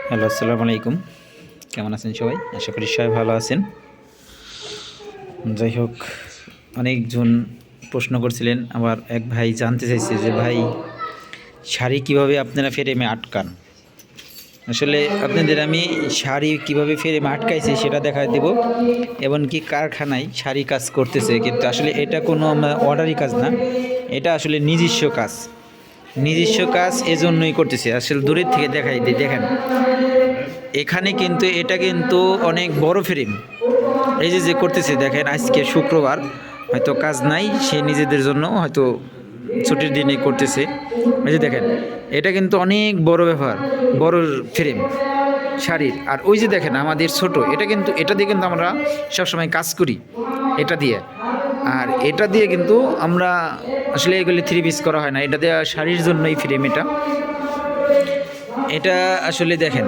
Hello, আসসালামু আলাইকুম। কেমন আছেন সবাই? আশা করি সবাই ভালো আছেন। যাই হোক, অনেকজন প্রশ্ন করছিলেন, আবার এক ভাই জানতে চাইছে যে ভাই, শাড়ি কিভাবে আপনারা ফ্রেমে আটকান? আসলে আপনাদের আমি শাড়ি কিভাবে ফ্রেমে আটকাইছে সেটা দেখায় দেব, এমনকি কারখানায় শাড়ি কাজ করতেছে, কিন্তু আসলে এটা কোনো অর্ডারি কাজ না, এটা আসলে নিজস্ব কাজ। নিজস্ব কাজ এজন্যই করতেছে। আসলে দূরের থেকে দেখাই দিই, দেখেন এখানে কিন্তু এটা কিন্তু অনেক বড় ফ্রেম। এই যে করতেছে দেখেন, আজকে শুক্রবার, হয়তো কাজ নাই, সে নিজেদের জন্য হয়তো ছুটির দিনে করতেছে। এই যে দেখেন, এটা কিন্তু অনেক বড় ব্যাপার, বড় ফ্রেম শাড়ির। আর ওই যে দেখেন আমাদের ছোট, এটা কিন্তু এটা দিয়ে কিন্তু আমরা সবসময় কাজ করি, এটা দিয়ে। আর এটা দিয়ে কিন্তু আমরা আসলে এগুলি থ্রি পিস করা হয় না, এটা দিয়ে শাড়ির জন্যই ফ্রেম এটা। এটা আসলে দেখেন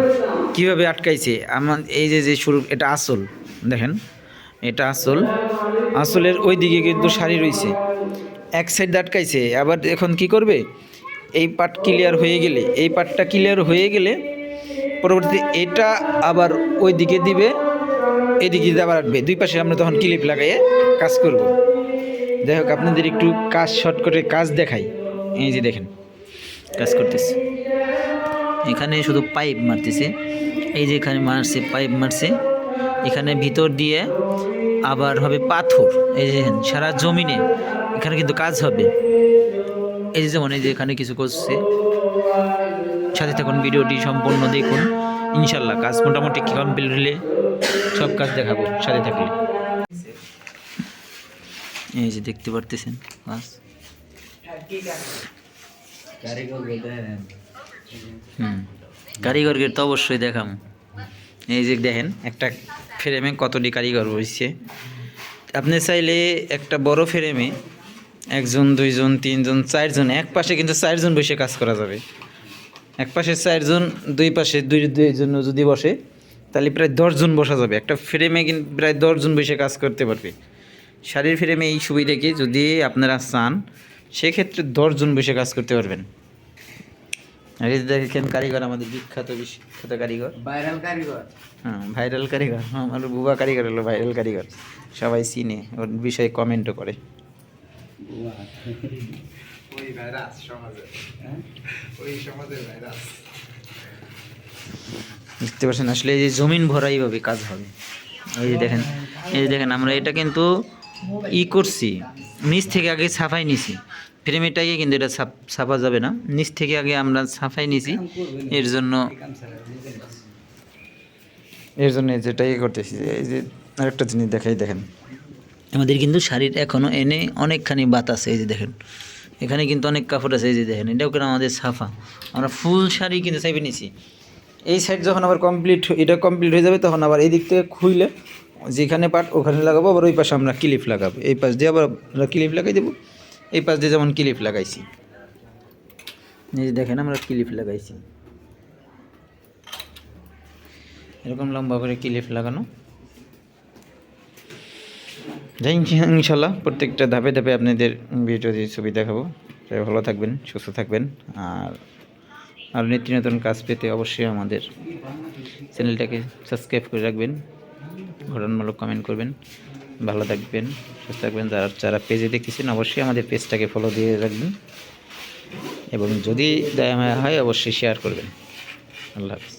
কিভাবে আটকাইছে আমার, এই যে শুরু, এটা আসল, দেখেন এটা আসল, আসলের ওই দিকে কিন্তু শাড়ি রয়েছে, এক সাইড আটকাইছে। আবার এখন কি করবে, এই পার্ট ক্লিয়ার হয়ে গেলে, এই পার্টটা ক্লিয়ার হয়ে গেলে পরবর্তীতে এটা আবার ওই দিকে দিবে, এদিকে দিয়ে আবার আটবে, দুই পাশে আমরা তখন ক্লিপ লাগাইয়ে কাজ করব। যাই হোক, আপনাদের একটু কাজ শর্ট করে কাজ দেখাই। এই যে দেখেন কাজ করতেছে, এখানে শুধু পাইপ মারতেছে, এই যে এখানে মারছে, পাইপ মারছে, এখানে ভিতর দিয়ে আবার হবে পাথর। এই যে সারা জমিনে এখানে কিন্তু কাজ হবে। এই যে যেমন এই যে এখানে কিছু করছে, সাথে থাকুন, ভিডিওটি সম্পূর্ণ দেখুন, ইনশাল্লাহ কাজ মোটামুটি কমপ্লিট হলে সব কাজ দেখাবো, সাথে থাকলে। এই যে দেখতে পারতেছেন কাজ। কারিগরকে তো অবশ্যই দেখাম। এই যে দেখেন একটা ফ্রেমে কতটি কারিগর বসছে। আপনি চাইলে একটা বড় ফ্রেমে একজন, দুইজন, তিনজন, চারজন, এক পাশে কিন্তু চারজন বসে কাজ করা যাবে। এক পাশে চারজন, দুই পাশে দুইজন যদি বসে, তাহলে প্রায় 10জন বসা যাবে একটা ফ্রেমে, কিন্তু প্রায় 10জন বসে কাজ করতে পারবে। শাড়ির ফ্রেমে এই সুবিধা কি, যদি আপনারা চান সেক্ষেত্রে 10জন বসে কাজ করতে পারবেন। আর এই দেখেন কারিগর, আমাদের বিখ্যাত কারিগর, ভাইরাল কারিগর। হ্যাঁ, ভাইরাল কারিগর, আমার বুবা কারিগর হলো ভাইরাল কারিগর, সবাই চিনে, ওর বিষয়ে কমেন্টও করে। দেখতে পাচ্ছেন, আসলে এই যে জমিন ভরা এইভাবে কাজ হবে। এই যে দেখেন, এই যে দেখেন, আমরা এটা কিন্তু করছি, নিচ থেকে আগে ছাপাই নিছি, ফ্রেমেটাকে কিন্তু এটা ছাপা যাবে না, নিচ থেকে আগে আমরা ছাপাই নিছি। এর জন্য যেটাই করতেছি, এই যে আরেকটা জিনিস দেখাই, দেখেন আমাদের কিন্তু শাড়ির এখনও এনে অনেকখানি বাত আছে। এই যে দেখেন, এখানে কিন্তু অনেক কাপড় আছে। এই যে দেখেন, এটাও কিন্তু আমাদের ছাপা, আমরা ফুল শাড়ি কিন্তু ছাপে নিছি। এই সাইড যখন আবার এটা কমপ্লিট হয়ে যাবে, তখন আবার এই দিক থেকে খুইলে যেখানে পাট ওখানে লাগাবো, আবার ওই পাশে আমরা ক্লিপ লাগাবো, এই পাশ দিয়ে আবার আমরা ক্লিপ লাগাই দেবো, এই পাশ দিয়ে যেমন ক্লিপ লাগাইছি। এই যে দেখেন আমরা ক্লিপ লাগাইছি, এরকম লম্বা করে ক্লিপ লাগানো। যাই ইনশাল্লাহ প্রত্যেকটা ধাপে ধাপে আপনাদের ভিডিও দিয়ে ছবি দেখাবো। সবাই ভালো থাকবেন, সুস্থ থাকবেন। আর নিত্য নতুন কাজ পেতে অবশ্যই আমাদের চ্যানেলটাকে সাবস্ক্রাইব করে রাখবেন, গঠনমূলক কমেন্ট করবেন। ভালো থাকবেন, সুস্থ থাকবেন। যারা পেজে দেখতেছেন অবশ্যই আমাদের পেজটাকে ফলো দিয়ে রাখবেন, এবং যদি দয়া মায়া হয় অবশ্যই শেয়ার করবেন। আল্লাহ হাফিজ।